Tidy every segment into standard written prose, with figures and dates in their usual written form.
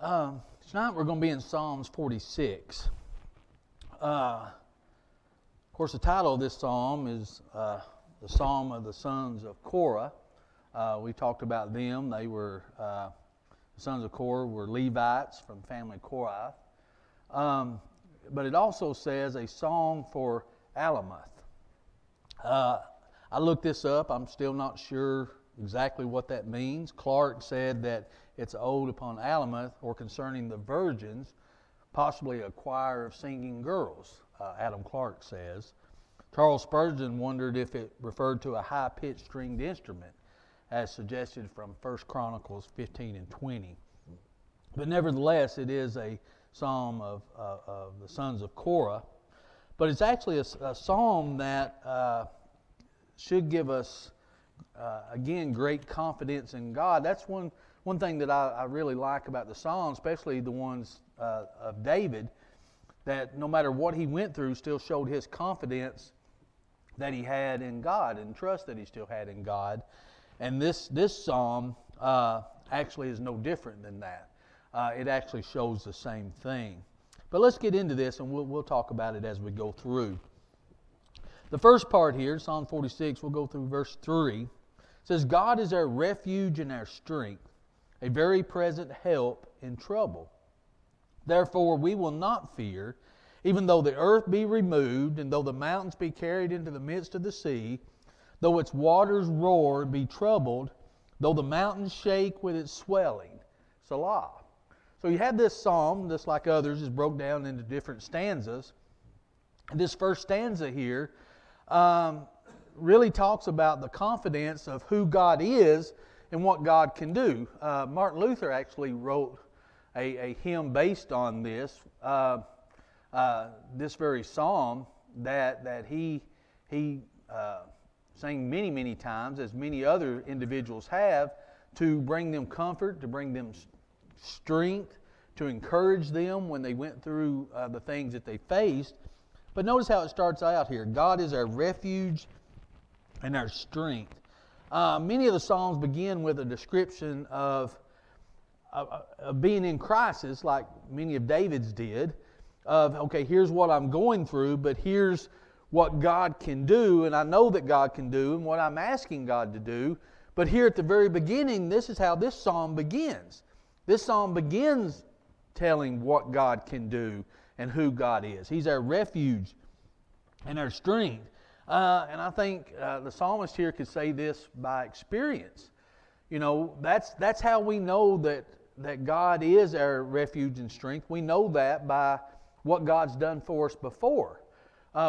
Tonight we're going to be in Psalms 46. Of course, the title of this psalm is the Psalm of the Sons of Korah. We talked about them. They were, the sons of Korah were Levites from the family of Korath. But it also says a song for Alamoth. I looked this up. I'm still not sure exactly what that means. Clark said that it's ode upon Alamoth, or concerning the virgins, possibly a choir of singing girls, Adam Clark says. Charles Spurgeon wondered if it referred to a high-pitched stringed instrument, as suggested from 1 Chronicles 15 and 20. But nevertheless, it is a psalm of the sons of Korah. But it's actually a psalm that should give us, again, great confidence in God. That's one thing that I really like about the Psalms, especially the ones of David, that no matter what he went through, still showed his confidence that he had in God and trust that he still had in God. And this psalm actually is no different than that. It actually shows the same thing. But let's get into this, and we'll talk about it as we go through. The first part here, Psalm 46, we'll go through verse 3. It says, God is our refuge and our strength, a very present help in trouble. Therefore we will not fear, even though the earth be removed, and though the mountains be carried into the midst of the sea, though its waters roar and be troubled, though the mountains shake with its swelling. Selah. So you have this psalm, just like others, is broke down into different stanzas. And this first stanza here really talks about the confidence of who God is and what God can do. Martin Luther actually wrote a hymn based on this very psalm that he sang many times, as many other individuals have, to bring them comfort, to bring them strength, to encourage them when they went through the things that they faced. But notice how it starts out here. God is our refuge and our strength. Many of the Psalms begin with a description of being in crisis, like many of David's did, of, okay, here's what I'm going through, but here's what God can do, and I know that God can do, and what I'm asking God to do. But here at the very beginning, this is how this psalm begins. This psalm begins telling what God can do and who God is. He's our refuge and our strength. And I think the psalmist here could say this by experience. You know, that's how we know that God is our refuge and strength. We know that by what God's done for us before.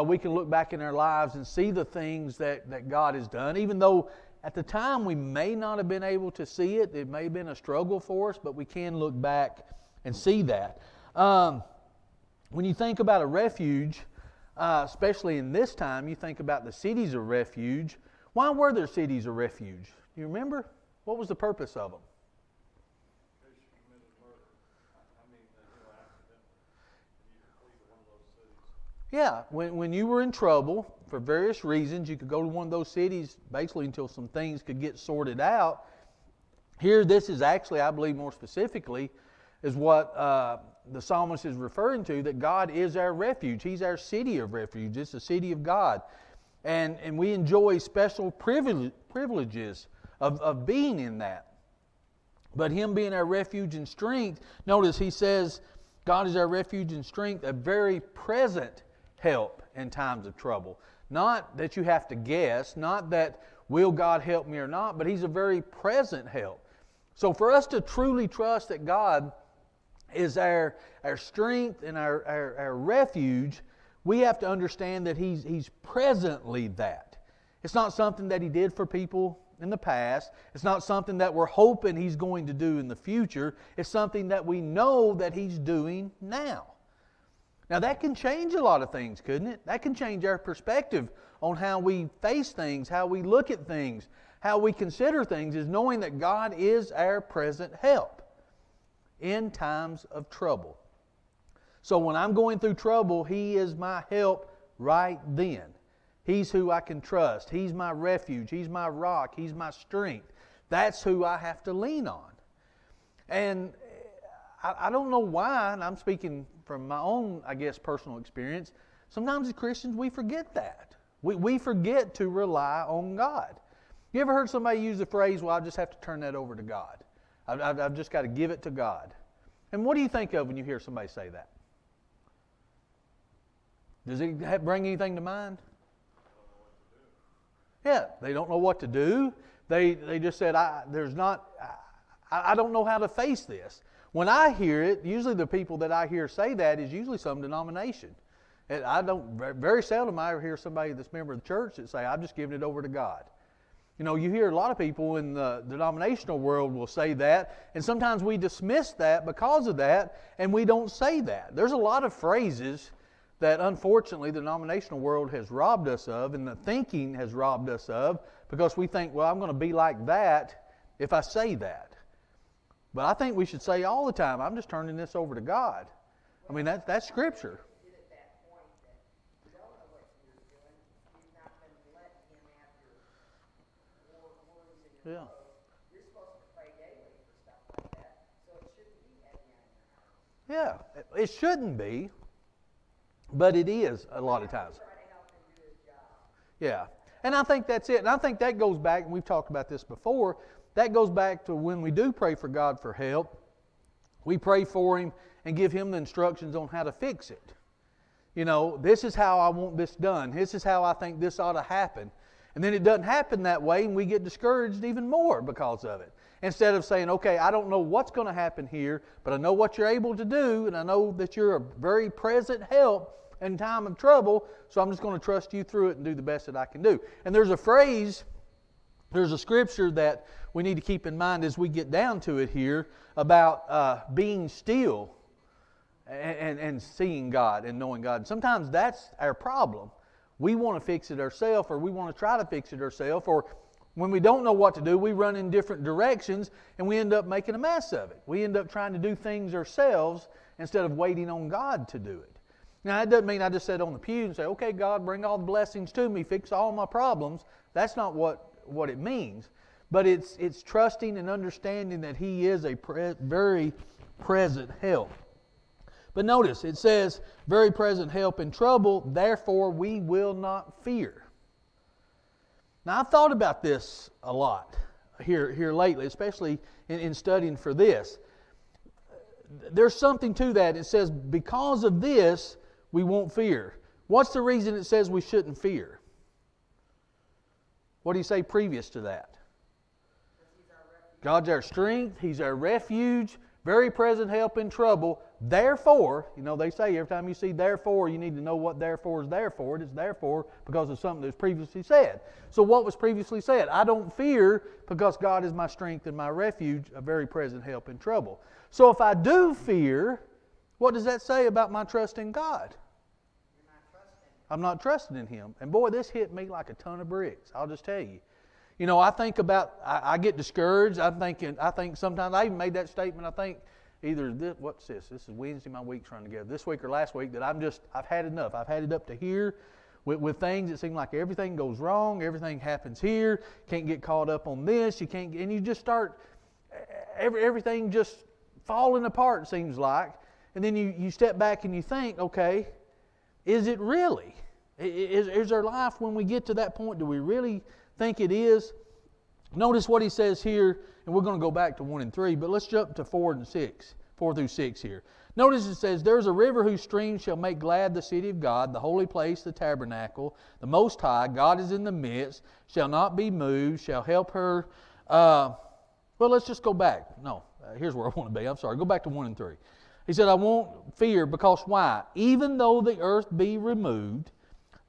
We can look back in our lives and see the things that God has done, even though at the time we may not have been able to see it. It may have been a struggle for us, but we can look back and see that. When you think about a refuge, especially in this time, you think about the cities of refuge. Why were there cities of refuge? Do you remember? What was the purpose of them? Because you committed murder. You could flee to one of those cities. Yeah, when you were in trouble, for various reasons, you could go to one of those cities basically until some things could get sorted out. Here, this is actually, I believe more specifically, is what the psalmist is referring to, that God is our refuge. He's our city of refuge. It's the city of God. And we enjoy special privileges of being in that. But Him being our refuge and strength, notice He says, God is our refuge and strength, a very present help in times of trouble. Not that you have to guess, not that will God help me or not, but He's a very present help. So for us to truly trust that God is our strength and our refuge, we have to understand that He's presently that. It's not something that He did for people in the past. It's not something that we're hoping He's going to do in the future. It's something that we know that He's doing now. Now that can change a lot of things, couldn't it? That can change our perspective on how we face things, how we look at things, how we consider things, is knowing that God is our present help in times of trouble. So when I'm going through trouble, He is my help right then. He's who I can trust. He's my refuge. He's my rock. He's my strength. That's who I have to lean on. And I don't know why, and I'm speaking from my own, I guess, personal experience. Sometimes as Christians, we forget that. We forget to rely on God. You ever heard somebody use the phrase, well, I just have to turn that over to God. I've just got to give it to God. And what do you think of when you hear somebody say that? Does it bring anything to mind? Yeah, they don't know what to do. They just said, I don't know how to face this. When I hear it, usually the people that I hear say that is usually some denomination. And very seldom I ever hear somebody that's a member of the church that say, I've just given it over to God. You know, you hear a lot of people in the denominational world will say that, and sometimes we dismiss that because of that, and we don't say that. There's a lot of phrases that unfortunately the denominational world has robbed us of, and the thinking has robbed us of, because we think, well, I'm going to be like that if I say that. But I think we should say all the time, I'm just turning this over to God. I mean, that's Scripture. Yeah. You're supposed to pray daily for stuff like that, so it shouldn't be heavy on your heart. Yeah, it shouldn't be, but it is a lot of times. Try to help him do his job. Yeah, and I think that's it. And I think that goes back, and we've talked about this before, that goes back to when we do pray for God for help, we pray for Him and give Him the instructions on how to fix it. You know, this is how I want this done. This is how I think this ought to happen. And then it doesn't happen that way, and we get discouraged even more because of it. Instead of saying, okay, I don't know what's going to happen here, but I know what you're able to do, and I know that you're a very present help in time of trouble, so I'm just going to trust you through it and do the best that I can do. And there's a phrase, there's a scripture that we need to keep in mind as we get down to it here about being still and seeing God and knowing God. And sometimes that's our problem. We want to fix it ourselves, or we want to try to fix it ourselves, or when we don't know what to do, we run in different directions and we end up making a mess of it. We end up trying to do things ourselves instead of waiting on God to do it. Now, that doesn't mean I just sit on the pew and say, okay, God, bring all the blessings to me, fix all my problems. That's not what it means. But it's trusting and understanding that He is a very present help. But notice, it says, very present help in trouble, therefore we will not fear. Now, I've thought about this a lot here lately, especially in studying for this. There's something to that. It says, because of this, we won't fear. What's the reason it says we shouldn't fear? What do you say previous to that? God's our strength. He's our refuge. Very present help in trouble. Therefore, you know, they say every time you see therefore, you need to know what therefore is there for. It's therefore because of something that was previously said. So what was previously said? I don't fear because God is my strength and my refuge, a very present help in trouble. So if I do fear, what does that say about my trust in God? You're not trusting. I'm not trusting in Him. And boy, this hit me like a ton of bricks. I'll just tell you. You know, I think about, I get discouraged. I think sometimes, I even made that statement, I think, either this, what's this? This is Wednesday, my week's running together. This week or last week, that I've had enough. I've had it up to here with things. It seems like everything goes wrong. Everything happens here. Can't get caught up on this. And you just start, everything just falling apart, it seems like. And then you step back and you think, okay, is it really? Is our life, when we get to that point, do we really think it is? Notice what he says here, and we're going to go back to 1 and 3, but let's jump to 4 through 6 here. Notice it says, there's a river whose streams shall make glad the city of God, the holy place, the tabernacle, the Most High. God is in the midst, shall not be moved, shall help her. Well, let's just go back. No, here's where I want to be. I'm sorry. Go back to 1 and 3. He said, I won't fear because why? Even though the earth be removed,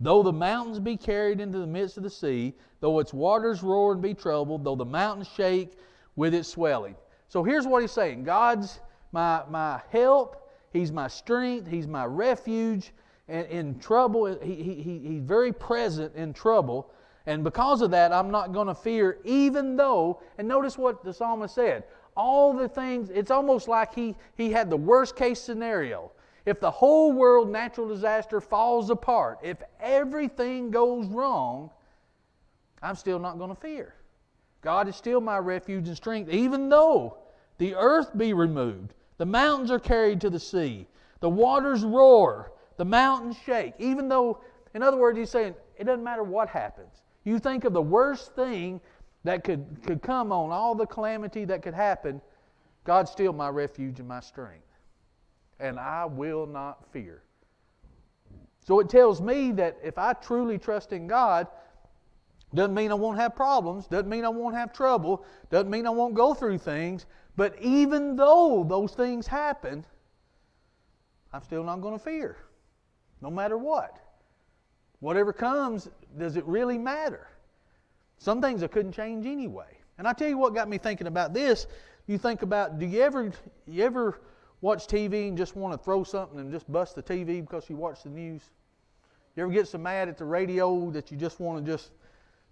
though the mountains be carried into the midst of the sea, though its waters roar and be troubled, though the mountains shake with its swelling. So here's what he's saying. God's my help. He's my strength. He's my refuge. And in trouble, he's very present in trouble. And because of that, I'm not going to fear, even though, and notice what the psalmist said, all the things, it's almost like he had the worst case scenario. If the whole world natural disaster falls apart, if everything goes wrong, I'm still not going to fear. God is still my refuge and strength, even though the earth be removed, The mountains are carried to the sea. The waters roar. The mountains shake. Even though, in other words, he's saying, it doesn't matter what happens. You think of the worst thing that could come on, all the calamity that could happen, God's still my refuge and my strength. And I will not fear. So it tells me that if I truly trust in God, doesn't mean I won't have problems, doesn't mean I won't have trouble, doesn't mean I won't go through things, but even though those things happen, I'm still not going to fear, no matter what. Whatever comes, does it really matter? Some things I couldn't change anyway. And I tell you what got me thinking about this. You think about, do you ever watch TV and just want to throw something and just bust the TV because you watch the news? You ever get so mad at the radio that you just want to just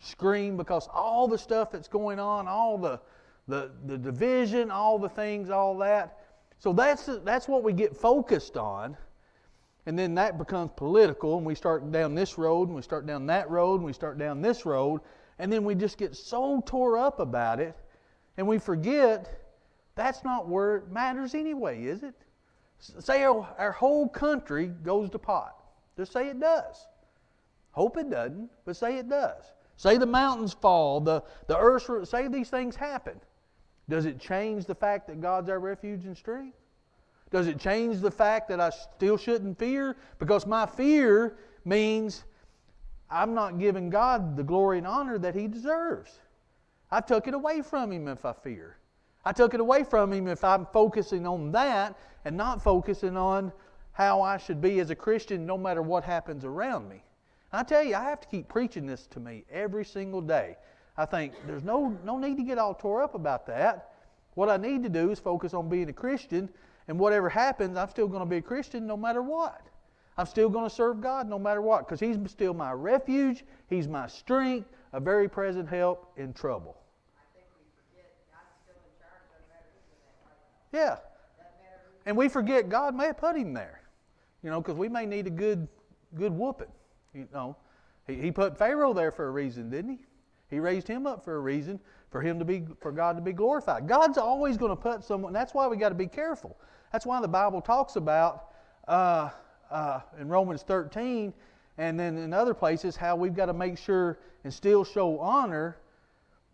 scream because all the stuff that's going on, all the division, all the things, all that. So that's what we get focused on. And then that becomes political, and we start down this road, and we start down that road, and we start down this road, and then we just get so tore up about it, and we forget that's not where it matters anyway, is it? Say our whole country goes to pot. Just say it does. Hope it doesn't, but say it does. Say the mountains fall, the earth, say these things happen. Does it change the fact that God's our refuge and strength? Does it change the fact that I still shouldn't fear? Because my fear means I'm not giving God the glory and honor that He deserves. I took it away from Him if I fear. I took it away from Him if I'm focusing on that and not focusing on how I should be as a Christian no matter what happens around me. And I tell you, I have to keep preaching this to me every single day. I think there's no need to get all tore up about that. What I need to do is focus on being a Christian, and whatever happens, I'm still going to be a Christian no matter what. I'm still going to serve God no matter what, because He's still my refuge, He's my strength, a very present help in trouble. I think we forget God's still in charge, doesn't matter who's in that White House. Yeah. Doesn't matter who's And we forget God may have put Him there. Because we may need a good whooping. He put Pharaoh there for a reason, didn't He? He raised him up for a reason, for God to be glorified. God's always going to put someone. That's why we got to be careful. That's why the Bible talks about in Romans 13, and then in other places, how we've got to make sure and still show honor,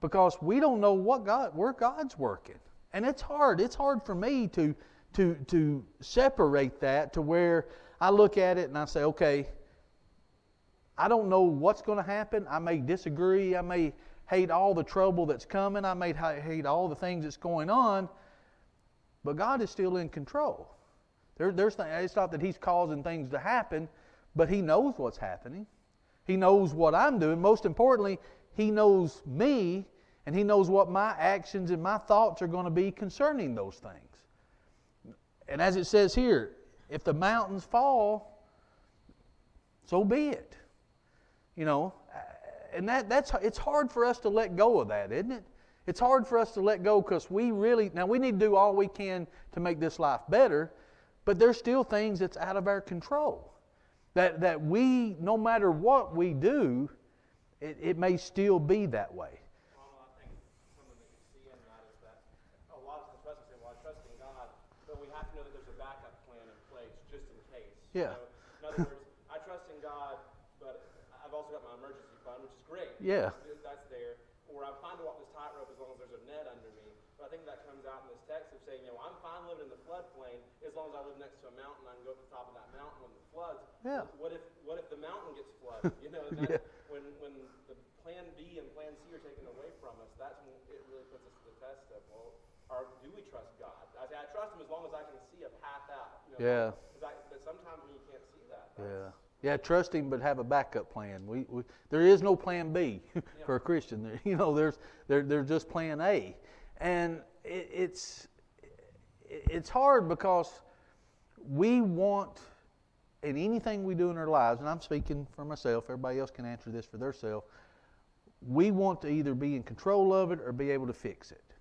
because we don't know where God's working, and it's hard. It's hard for me to separate that to where I look at it and I say, okay, I don't know what's going to happen. I may disagree. I may hate all the trouble that's coming. I may hate all the things that's going on. But God is still in control. It's not that He's causing things to happen, but He knows what's happening. He knows what I'm doing. Most importantly, He knows me, and He knows what my actions and my thoughts are going to be concerning those things. And as it says here, if the mountains fall, so be it. And it's hard for us to let go of that, isn't it? It's hard for us to let go because we need to do all we can to make this life better, but there's still things that's out of our control. That we, no matter what we do, it may still be that way. Well, I think something that you see in that is that a lot of us say, well, I trust in God, but we have to know that there's a backup plan in place just in case. Yeah. In other words, I trust in God, but I've also got my emergency fund, which is great. Yeah. That's there. Or I'm fine to walk this tightrope as long as there's a net under me. But I think that comes out in this text of saying, I'm fine living in the floodplain as long as I live next to a mountain. I can go to the top of that mountain when it floods. Yeah. What if the mountain gets flooded? And Yeah. when the plan B and plan C are taken away from us, that's when it really puts us to the test of, do we trust God? I say I trust Him as long as I can see a path out. Yeah. But sometimes when you can't see that. Yeah, trust Him, but have a backup plan. There is no plan B for a Christian. There's just plan A, and it's hard because we want, in anything we do in our lives, and I'm speaking for myself. Everybody else can answer this for themselves. We want to either be in control of it or be able to fix it.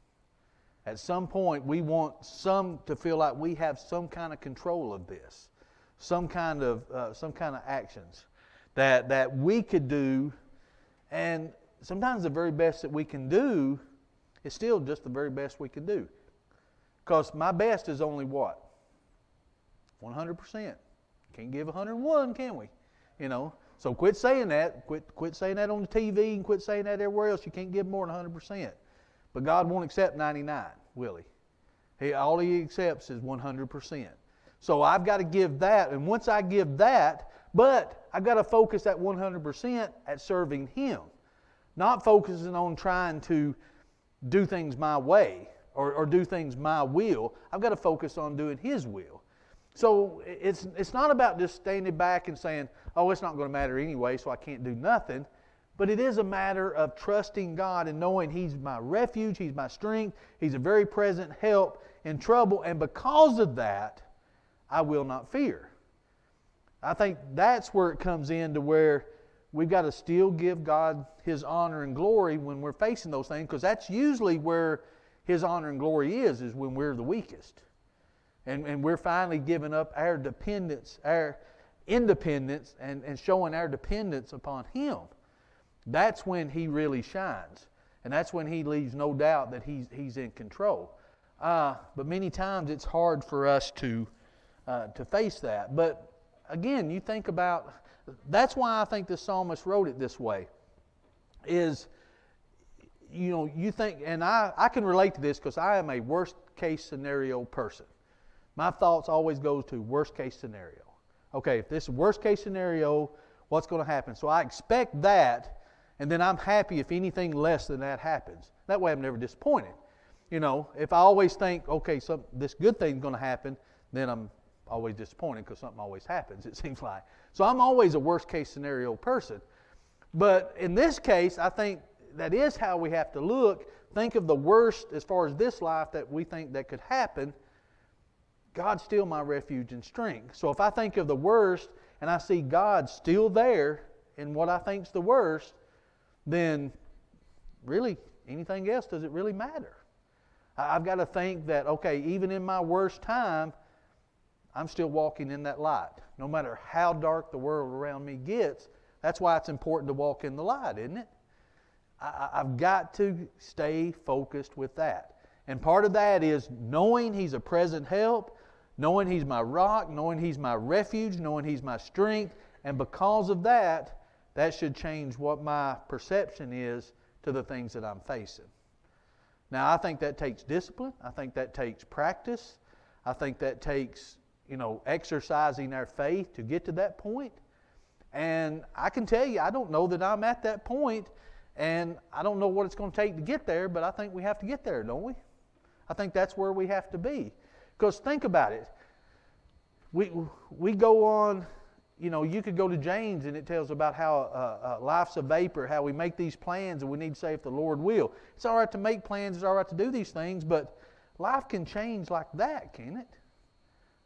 At some point, we want to feel like we have some kind of control of this. Some kind of actions that we could do, and sometimes the very best that we can do is still just the very best we can do. Because my best is only what? 100%. Can't give 101, can we? So quit saying that. Quit saying that on the TV and quit saying that everywhere else. You can't give more than 100%. But God won't accept 99, will He? All He accepts is 100%. So I've got to give that, and once I give that, but I've got to focus that 100% at serving Him, not focusing on trying to do things my way or do things my will. I've got to focus on doing His will. So it's not about just standing back and saying, oh, it's not going to matter anyway, so I can't do nothing. But it is a matter of trusting God and knowing He's my refuge, He's my strength, He's a very present help in trouble. And because of that, I will not fear. I think that's where it comes in to where we've got to still give God His honor and glory when we're facing those things, because that's usually where His honor and glory is when we're the weakest. And we're finally giving up our dependence, our independence, and showing our dependence upon Him. That's when He really shines. And that's when He leaves no doubt that He's in control. But many times it's hard for us to face that. But again, you think about, that's why I think the psalmist wrote it this way, is, you think, and I can relate to this because I am a worst case scenario person. My thoughts always go to worst case scenario. Okay, if this is worst case scenario, what's going to happen? So I expect that, and then I'm happy if anything less than that happens. That way I'm never disappointed. If I always think, okay, this good thing's going to happen, then I'm always disappointed because something always happens, it seems like. So I'm always a worst case scenario person. But in this case, I think that is how we have to look. Think of the worst as far as this life that we think that could happen. God's still my refuge and strength. So if I think of the worst and I see God still there in what I think's the worst, then really anything else, does it really matter? I've got to think that, okay, even in my worst time, I'm still walking in that light. No matter how dark the world around me gets, that's why it's important to walk in the light, isn't it? I've got to stay focused with that. And part of that is knowing He's a present help, knowing He's my rock, knowing He's my refuge, knowing He's my strength. And because of that, that should change what my perception is to the things that I'm facing. Now, I think that takes discipline. I think that takes practice. I think that takes, exercising our faith to get to that point. And I can tell you, I don't know that I'm at that point, and I don't know what it's going to take to get there, but I think we have to get there, don't we? I think that's where we have to be. Because think about it. We go on, you could go to James and it tells about how life's a vapor, how we make these plans and we need to say if the Lord will. It's all right to make plans, it's all right to do these things, but life can change like that, can't it?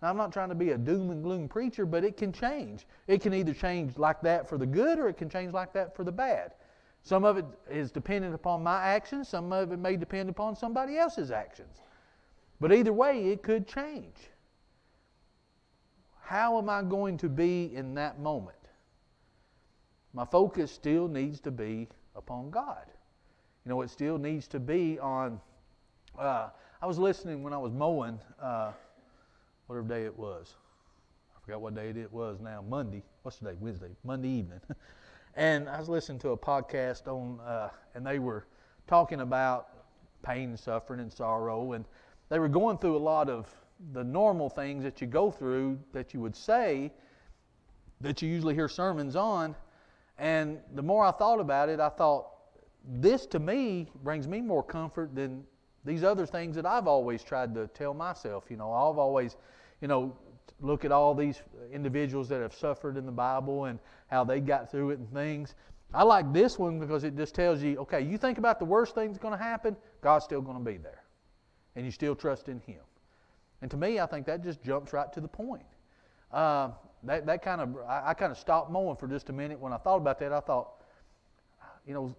Now, I'm not trying to be a doom and gloom preacher, but it can change. It can either change like that for the good or it can change like that for the bad. Some of it is dependent upon my actions, some of it may depend upon somebody else's actions. But either way, it could change. How am I going to be in that moment? My focus still needs to be upon God. It still needs to be on... I was listening when I was mowing, whatever day it was. I forgot what day it was now. Monday. What's the day? Wednesday. Monday evening. And I was listening to a podcast and they were talking about pain and suffering and sorrow, and they were going through a lot of the normal things that you go through that you would say, that you usually hear sermons on. And the more I thought about it, I thought, this to me brings me more comfort than these other things that I've always tried to tell myself. I've always, look at all these individuals that have suffered in the Bible and how they got through it and things. I like this one because it just tells you, okay, you think about the worst thing that's going to happen, God's still going to be there. And you still trust in Him. And to me, I think that just jumps right to the point. I kind of stopped mowing for just a minute. When I thought about that, I thought,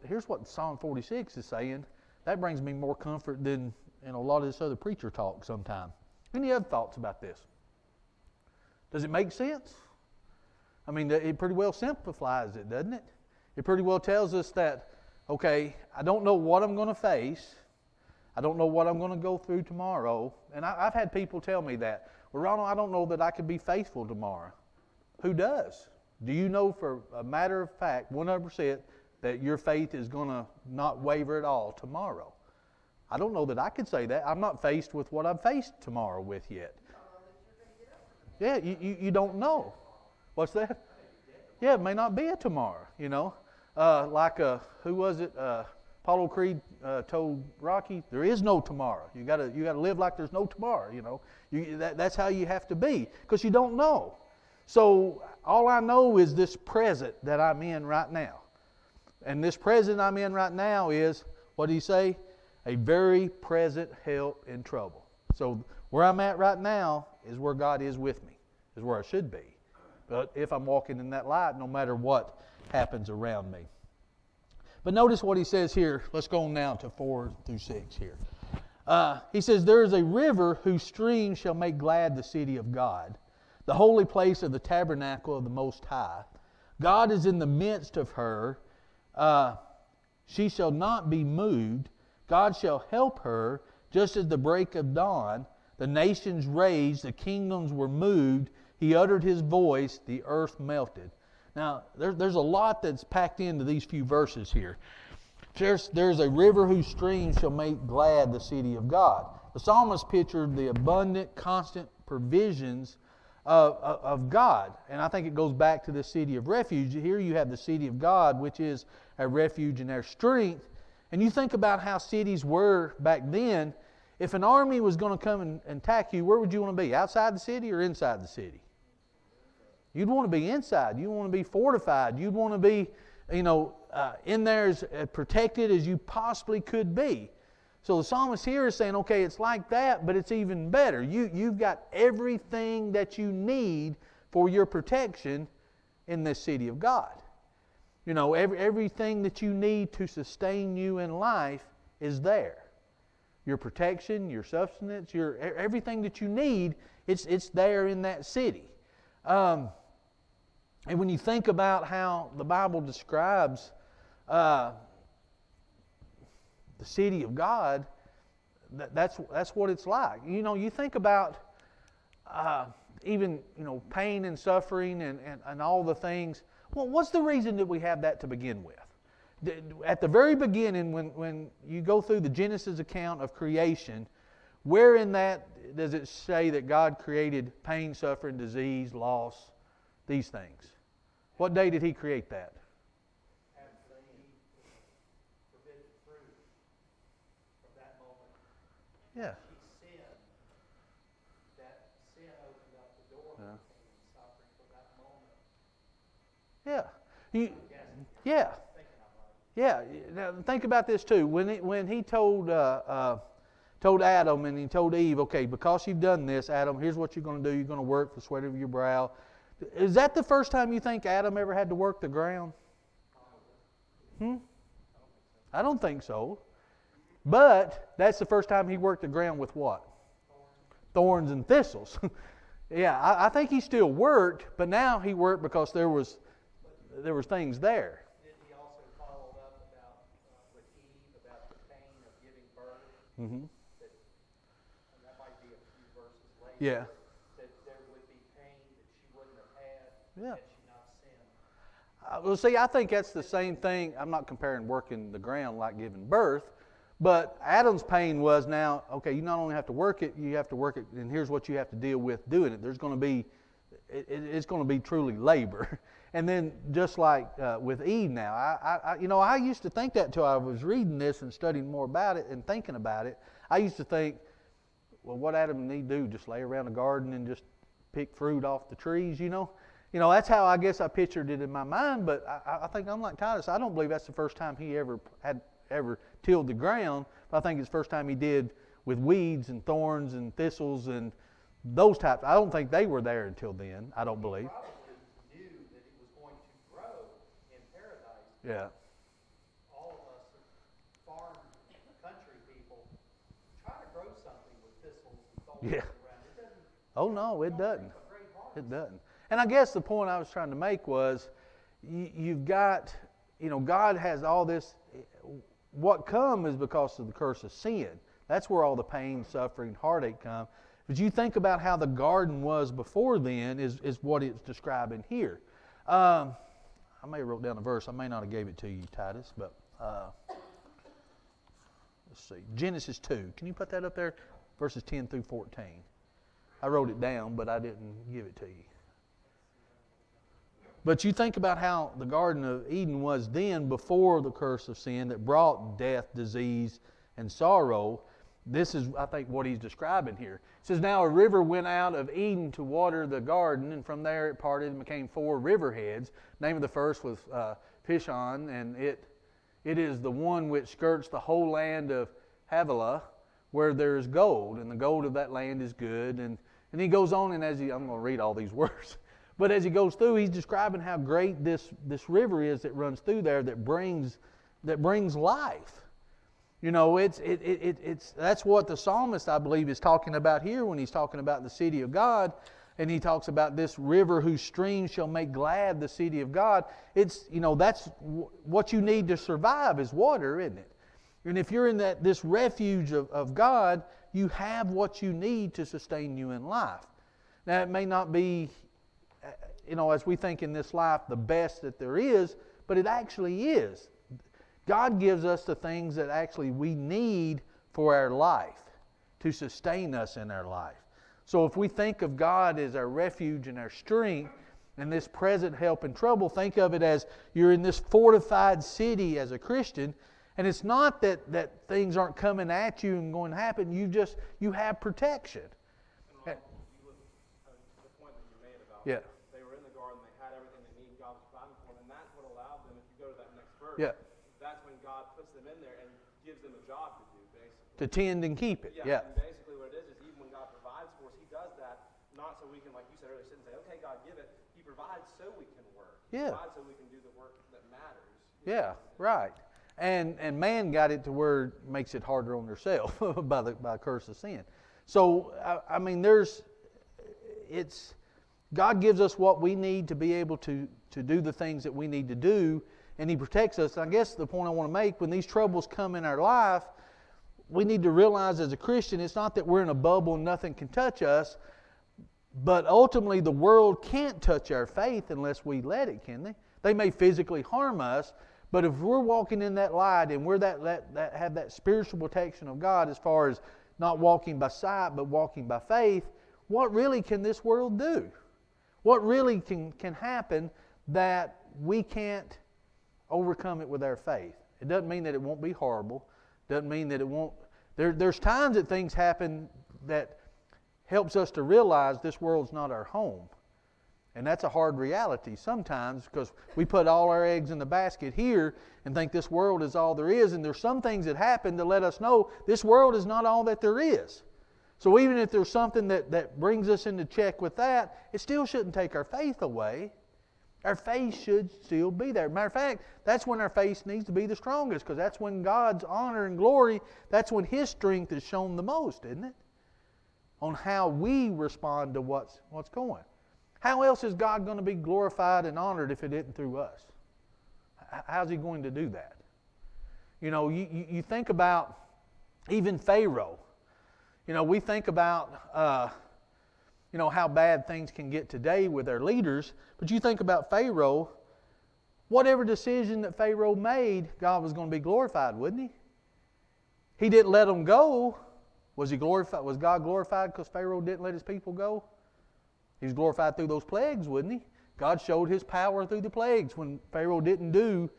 here's what Psalm 46 is saying. That brings me more comfort than a lot of this other preacher talk sometimes. Any other thoughts about this? Does it make sense? I mean, it pretty well simplifies it, doesn't it? It pretty well tells us that, okay, I don't know what I'm going to face. I don't know what I'm going to go through tomorrow. And I've had people tell me that. Well, Ronald, I don't know that I could be faithful tomorrow. Who does? Do you know for a matter of fact, 100%, that your faith is going to not waver at all tomorrow? I don't know that I could say that. I'm not faced with what I'm faced tomorrow with yet. Yeah, you don't know. What's that? Yeah, it may not be a tomorrow, you know. Who was it? Apollo Creed told Rocky, there is no tomorrow. You gotta live like there's no tomorrow, you know. That's how you have to be, because you don't know. So all I know is this present that I'm in right now. And this present I'm in right now is, what did he say? A very present help in trouble. So where I'm at right now is where God is with me, is where I should be. But if I'm walking in that light, no matter what happens around me. But notice what he says here. Let's go on now to 4 through 6 here. He says, there is a river whose stream shall make glad the city of God, the holy place of the tabernacle of the Most High. God is in the midst of her. She shall not be moved. God shall help her, just as the break of dawn. The nations raged, the kingdoms were moved. He uttered his voice, the earth melted. Now, there's a lot that's packed into these few verses here. There's a river whose streams shall make glad the city of God. The psalmist pictured the abundant, constant provisions of God. And I think it goes back to the city of refuge. Here you have the city of God, which is a refuge and our strength. And you think about how cities were back then. If an army was going to come and attack you, where would you want to be? Outside the city or inside the city? You'd want to be inside. You'd want to be fortified. You'd want to be, in there as protected as you possibly could be. So the psalmist here is saying, okay, it's like that, but it's even better. You've got everything that you need for your protection in this city of God. Everything that you need to sustain you in life is there. Your protection, your sustenance, everything that you need, it's there in that city. And when you think about how the Bible describes the city of God, that's what it's like. You think about even pain and suffering and all the things. Well, what's the reason that we have that to begin with? At the very beginning, when you go through the Genesis account of creation, where in that does it say that God created pain, suffering, disease, loss, these things? What day did He create that? After He forbidden fruit from that moment. Yeah. He sinned. That sin opened up the door for pain and suffering from that moment. Yeah. Yeah. Yeah. Now think about this too. When He told Adam and He told Eve, okay, because you've done this, Adam, here's what you're going to do. You're going to work the sweat of your brow. Is that the first time you think Adam ever had to work the ground? I don't think so. But that's the first time he worked the ground with what? Thorns and thistles. Yeah, I think he still worked, but now he worked because there was things there. Did he also follow up with Eve about the pain of giving birth? Mm-hmm. That might be a few verses later. Yeah. That there would be pain that she wouldn't have had Yeah. had she not sinned. Well, see, I think that's the same thing. I'm not comparing working the ground like giving birth, but Adam's pain was now, okay, you not only have to work it, you have to work it, and here's what you have to deal with doing it. There's going to be, it's going to be truly labor. And then just like with Eve now, I used to think that until I was reading this and studying more about it and thinking about it. I used to think, well, what Adam and Eve do? Just lay around the garden and just pick fruit off the trees, that's how I guess I pictured it in my mind. But I think unlike Titus, I don't believe that's the first time he ever tilled the ground. But I think it's the first time he did with weeds and thorns and thistles and those types. I don't think they were there until then. I don't believe. He probably knew that it was going to grow in paradise. Yeah. All of us farm country people try to grow something with thistles and thorns Yeah. around. It doesn't. Oh no, it doesn't. A great harvest. It doesn't. And I guess the point I was trying to make was, you've got, God has all this. What come is because of the curse of sin. That's where all the pain, suffering, heartache come. But you think about how the garden was before then is what it's describing here. I may have wrote down a verse. I may not have gave it to you, Titus, but let's see. Genesis 2. Can you put that up there? Verses 10 through 14. I wrote it down, but I didn't give it to you. But you think about how the Garden of Eden was then before the curse of sin that brought death, disease, and sorrow. This is, I think, what he's describing here. It says, now a river went out of Eden to water the garden, and from there it parted and became 4 river heads. The name of the first was Pishon, and it is the one which skirts the whole land of Havilah, where there is gold, and the gold of that land is good. And he goes on, and I'm going to read all these words. But as he goes through, he's describing how great this river is that runs through there that brings life. You know, it's that's what the psalmist, I believe, is talking about here when he's talking about the city of God, and he talks about this river whose streams shall make glad the city of God. It's, you know, that's what you need to survive is water, isn't it? And if you're in this refuge of God, you have what you need to sustain you in life. Now, it may not be, you know, as we think in this life, the best that there is, but it actually is. God gives us the things that actually we need for our life, to sustain us in our life. So if we think of God as our refuge and our strength, and this present help in trouble, think of it as you're in this fortified city as a Christian, and it's not that things aren't coming at you and going to happen, you have protection. And Ron, the point that you made about Yeah. they were in the garden, they had everything they needed, God was providing for them, and that's what allowed them, if you go to that next verse, Yeah. that's when God puts them in there and gives them a job to do, basically. To tend and keep it. Yeah. And basically what it is even when God provides for us, He does that not so we can, like you said earlier, sit and say, okay, God, give it. He provides so we can work. Yeah. He provides so we can do the work that matters. Yeah, right. And man got it to where it makes it harder on themselves by the curse of sin. So I mean, God gives us what we need to be able to do the things that we need to do, and He protects us. And I guess the point I want to make, when these troubles come in our life, we need to realize as a Christian, it's not that we're in a bubble and nothing can touch us, but ultimately the world can't touch our faith unless we let it, can they? They may physically harm us, but if we're walking in that light and we're have that spiritual protection of God as far as not walking by sight but walking by faith, what really can this world do? What really can happen that we can't overcome it with our faith? It doesn't mean that it won't be horrible. Doesn't mean that it won't. There's times that things happen that helps us to realize this world's not our home. And that's a hard reality sometimes because we put all our eggs in the basket here and think this world is all there is. And there's some things that happen to let us know this world is not all that there is. So even if there's something that brings us into check with that, it still shouldn't take our faith away. Our faith should still be there. Matter of fact, that's when our faith needs to be the strongest because that's when God's honor and glory, that's when His strength is shown the most, isn't it? On how we respond to what's going. How else is God going to be glorified and honored if it isn't through us? How's He going to do that? You know, you think about even Pharaoh. You know, we think about, you know, how bad things can get today with our leaders. But you think about Pharaoh, whatever decision that Pharaoh made, God was going to be glorified, wouldn't He? He didn't let them go. Was He glorified? Was God glorified because Pharaoh didn't let his people go? He was glorified through those plagues, wouldn't He? God showed His power through the plagues when Pharaoh didn't do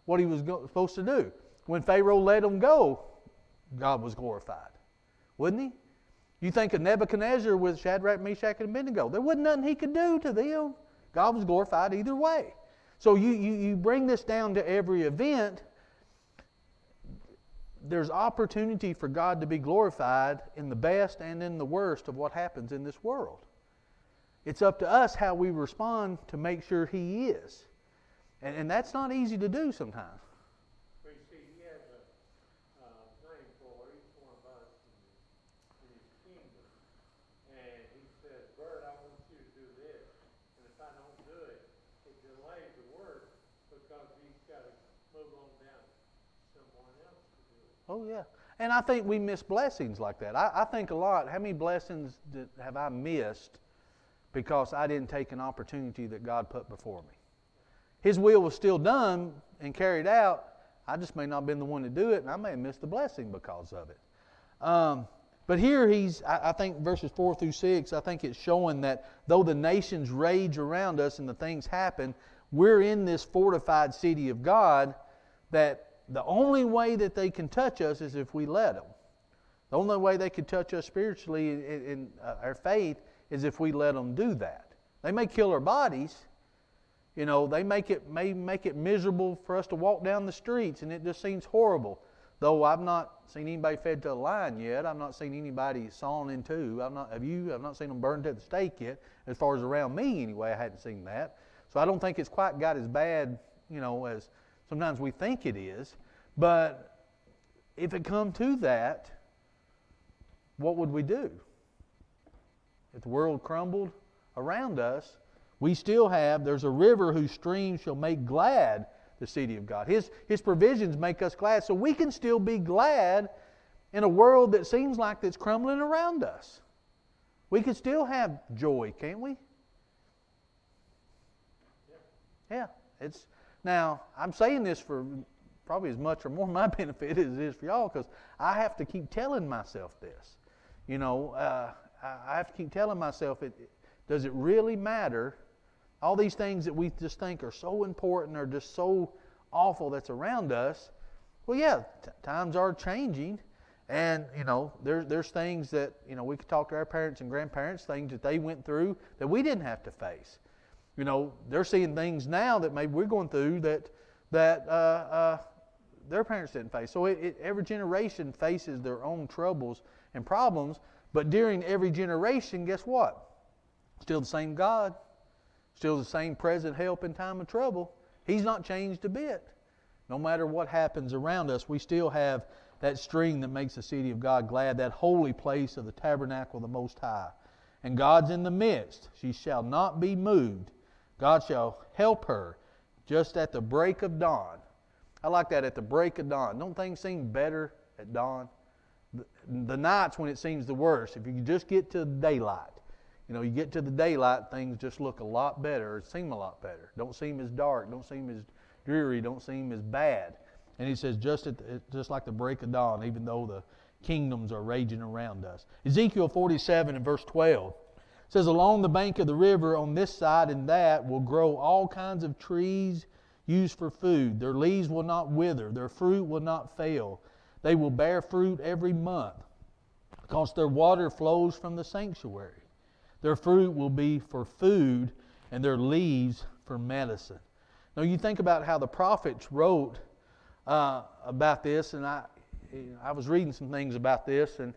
what he was supposed to do. When Pharaoh let them go, God was glorified, wouldn't He? You think of Nebuchadnezzar with Shadrach, Meshach, and Abednego. There wasn't nothing he could do to them. God was glorified either way. So you bring this down to every event. There's opportunity for God to be glorified in the best and in the worst of what happens in this world. It's up to us how we respond to make sure He is. And that's not easy to do sometimes. But you see, He has a thing for each one of us in His kingdom. And He says, Bert, I want you to do this. And if I don't do it, it delays the work because He's got to move on down to someone else to do it. Oh, yeah. And I think we miss blessings like that. I think a lot, how many blessings have I missed because I didn't take an opportunity that God put before me? His will was still done and carried out. I just may not have been the one to do it, and I may have missed the blessing because of it. But here I think verses 4 through 6, I think it's showing that though the nations rage around us and the things happen, we're in this fortified city of God, that the only way that they can touch us is if we let them. The only way they can touch us spiritually in our faith is if we let them do that. They may kill our bodies. You know, they may make it miserable for us to walk down the streets, and it just seems horrible. Though I've not seen anybody fed to a lion yet. I've not seen anybody sawn in two. Have you? I've not seen them burned to the stake yet. As far as around me anyway, I hadn't seen that. So I don't think it's quite got as bad, as sometimes we think it is. But if it come to that, what would we do? If the world crumbled around us, we still have, there's a river whose streams shall make glad the city of God. His provisions make us glad, so we can still be glad in a world that seems like it's crumbling around us. We can still have joy, can't we? Yeah. Now, I'm saying this for probably as much or more my benefit as it is for y'all, because I have to keep telling myself this. I have to keep telling myself, does it really matter? All these things that we just think are so important or just so awful that's around us. Well, yeah, times are changing. And, there's things that, we could talk to our parents and grandparents, things that they went through that we didn't have to face. They're seeing things now that maybe we're going through that their parents didn't face. So every generation faces their own troubles and problems. But during every generation, guess what? Still the same God. Still the same present help in time of trouble. He's not changed a bit. No matter what happens around us, we still have that string that makes the city of God glad, that holy place of the tabernacle of the Most High. And God's in the midst. She shall not be moved. God shall help her just at the break of dawn. I like that, at the break of dawn. Don't things seem better at dawn? The nights when it seems the worst. If you can just get to daylight. You get to the daylight, things just look a lot better, or seem a lot better. Don't seem as dark, don't seem as dreary, don't seem as bad. And he says, just like the break of dawn, even though the kingdoms are raging around us. Ezekiel 47 and verse 12 says, along the bank of the river on this side and that will grow all kinds of trees used for food. Their leaves will not wither, their fruit will not fail. They will bear fruit every month, because their water flows from the sanctuary. Their fruit will be for food, and their leaves for medicine. Now you think about how the prophets wrote about this, and I was reading some things about this, and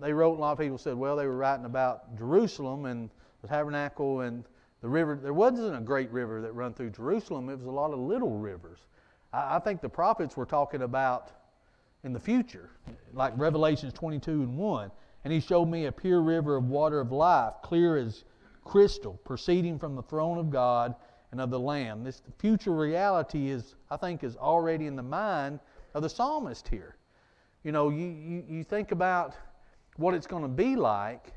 they wrote, a lot of people said, well, they were writing about Jerusalem and the tabernacle and the river. There wasn't a great river that run through Jerusalem. It was a lot of little rivers. I think the prophets were talking about in the future, like Revelations 22 and 1. And he showed me a pure river of water of life, clear as crystal, proceeding from the throne of God and of the Lamb. This future reality is already in the mind of the psalmist here. You think about what it's going to be like.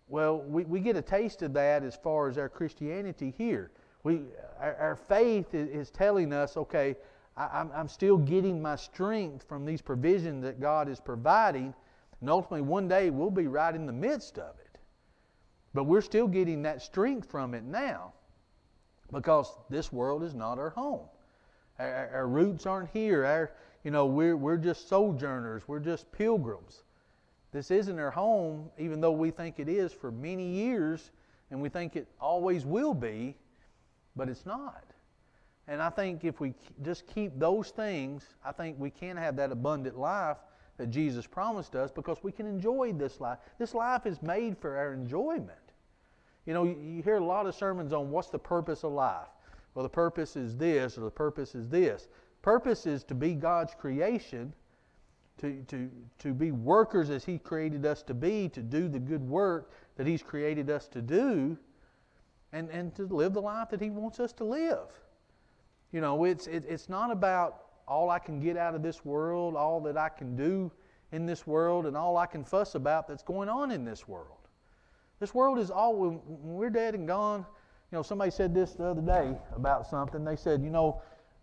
Well, we get a taste of that as far as our Christianity here. Our faith is telling us, okay, I'm still getting my strength from these provisions that God is providing. And ultimately, one day, we'll be right in the midst of it. But we're still getting that strength from it now, because this world is not our home. Our roots aren't here. We're just sojourners. We're just pilgrims. This isn't our home, even though we think it is for many years, and we think it always will be, but it's not. And I think if we just keep those things, I think we can have that abundant life that Jesus promised us, because we can enjoy this life. This life is made for our enjoyment. You hear a lot of sermons on what's the purpose of life. Well, the purpose is this, or the purpose is this. Purpose is to be God's creation, to be workers as He created us to be, to do the good work that He's created us to do, and to live the life that He wants us to live. It's not about all I can get out of this world, all that I can do in this world, and all I can fuss about that's going on in this world. This world is all, when we're dead and gone, somebody said this the other day about something. They said,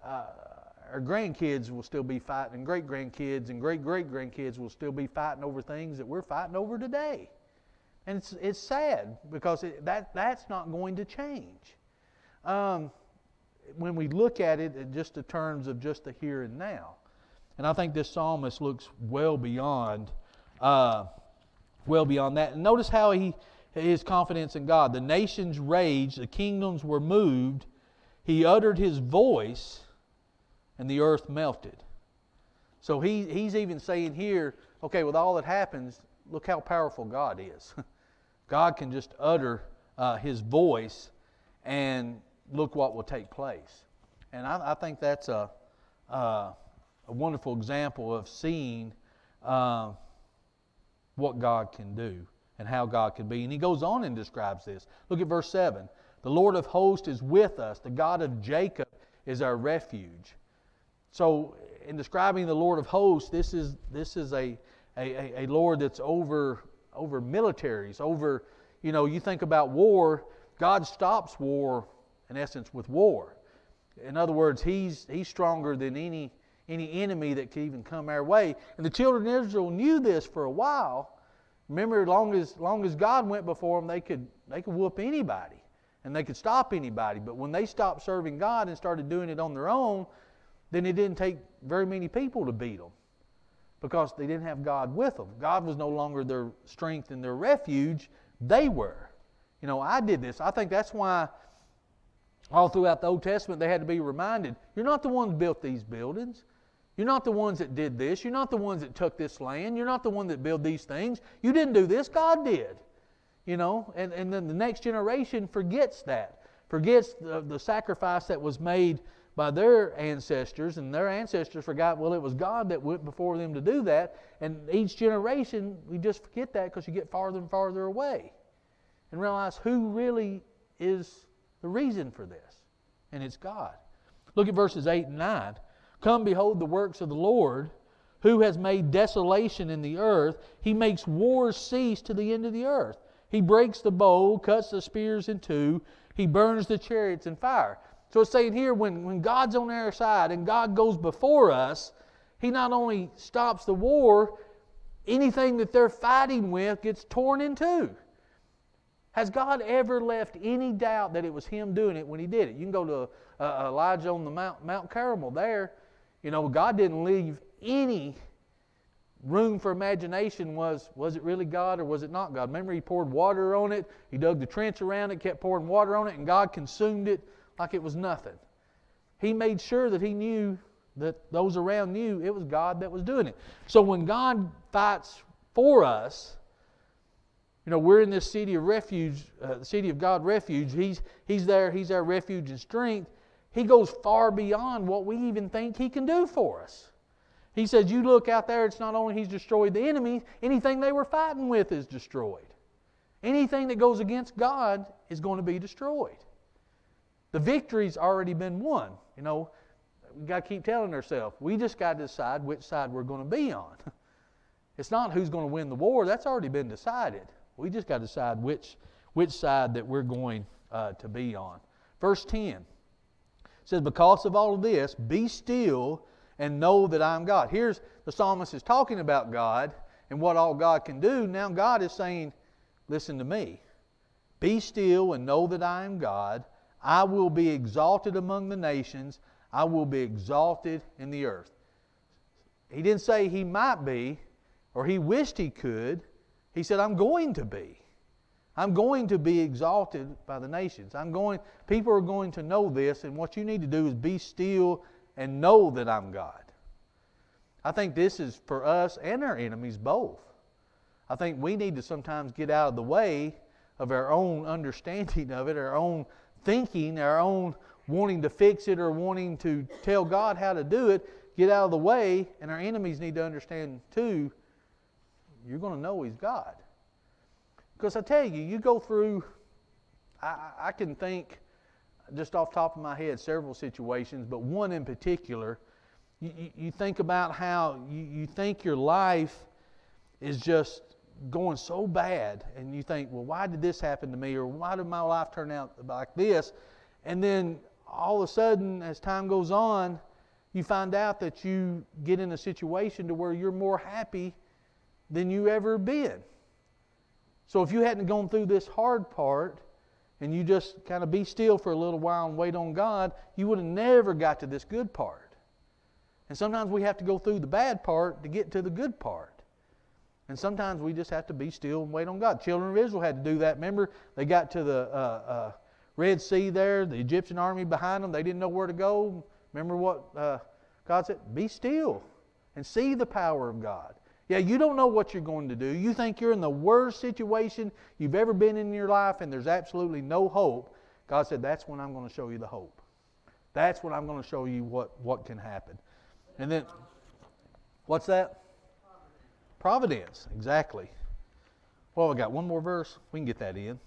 our grandkids will still be fighting, and great-grandkids and great-great-grandkids will still be fighting over things that we're fighting over today. And it's sad because that's not going to change. When we look at it in just the terms of just the here and now. And I think this psalmist looks well beyond that. And notice how his confidence in God. The nations raged, the kingdoms were moved. He uttered his voice, and the earth melted. So he's even saying here, okay, with all that happens, look how powerful God is. God can just utter his voice, and look what will take place. And I think that's a wonderful example of seeing what God can do and how God can be. And he goes on and describes this. Look at verse 7. The Lord of hosts is with us. The God of Jacob is our refuge. So in describing the Lord of hosts, this is a Lord that's over militaries, over, you think about war. God stops war, in essence, with war. In other words, He's stronger than any enemy that could even come our way. And the children of Israel knew this for a while. Remember, as long as God went before them, they could whoop anybody, and they could stop anybody. But when they stopped serving God and started doing it on their own, then it didn't take very many people to beat them, because they didn't have God with them. God was no longer their strength and their refuge. They were. I did this. I think that's why all throughout the Old Testament they had to be reminded, you're not the ones that built these buildings. You're not the ones that did this. You're not the ones that took this land. You're not the one that built these things. You didn't do this. God did. And then the next generation forgets that. Forgets the sacrifice that was made by their ancestors, and their ancestors forgot, well, it was God that went before them to do that. And each generation, we just forget that because you get farther and farther away and realize who really is the reason for this. And it's God. Look at verses 8 and 9. Come, behold the works of the Lord, who has made desolation in the earth. He makes wars cease to the end of the earth. He breaks the bow, cuts the spears in two. He burns the chariots in fire. So it's saying here, when God's on our side and God goes before us, He not only stops the war, anything that they're fighting with gets torn in two. Has God ever left any doubt that it was Him doing it when He did it? You can go to Elijah on the Mount Carmel there. God didn't leave any room for imagination. Was it really God or was it not God? Remember, He poured water on it. He dug the trench around it, kept pouring water on it, and God consumed it like it was nothing. He made sure that He knew, that those around knew it was God that was doing it. So when God fights for us, we're in this city of refuge, the city of God refuge. He's there. He's our refuge and strength. He goes far beyond what we even think He can do for us. He says, you look out there, it's not only He's destroyed the enemy, anything they were fighting with is destroyed. Anything that goes against God is going to be destroyed. The victory's already been won. We've got to keep telling ourselves, we just got to decide which side we're going to be on. It's not who's going to win the war. That's already been decided. We just got to decide which side that we're going to be on. Verse 10 says, because of all of this, be still and know that I am God. Here's the psalmist is talking about God and what all God can do. Now God is saying, listen to me. Be still and know that I am God. I will be exalted among the nations. I will be exalted in the earth. He didn't say He might be or He wished He could. He said, I'm going to be. I'm going to be exalted by the nations. People are going to know this, and what you need to do is be still and know that I'm God. I think this is for us and our enemies both. I think we need to sometimes get out of the way of our own understanding of it, our own thinking, our own wanting to fix it or wanting to tell God how to do it. Get out of the way, and our enemies need to understand too, you're going to know He's God. Because I tell you, you go through, I can think just off the top of my head several situations, but one in particular, You think about how you think your life is just going so bad, and you think, well, why did this happen to me, or why did my life turn out like this? And then all of a sudden, as time goes on, you find out that you get in a situation to where you're more happy than you ever been. So if you hadn't gone through this hard part, and you just kind of be still for a little while and wait on God, you would have never got to this good part. And sometimes we have to go through the bad part to get to the good part. And sometimes we just have to be still and wait on God. Children of Israel had to do that. Remember, they got to the Red Sea there, the Egyptian army behind them. They didn't know where to go. Remember what God said? Be still and see the power of God. Yeah, you don't know what you're going to do. You think you're in the worst situation you've ever been in your life and there's absolutely no hope. God said, that's when I'm going to show you the hope. That's when I'm going to show you what can happen. And then, what's that? Providence, exactly. Well, we got one more verse. We can get that in.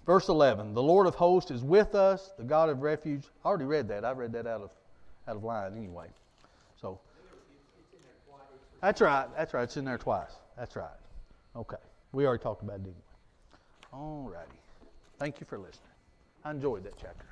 Verse 11, the Lord of hosts is with us, the God of refuge. I already read that. I read that out of line anyway. So, that's right. It's in there twice. That's right. Okay. We already talked about it anyway. All righty. Thank you for listening. I enjoyed that chapter.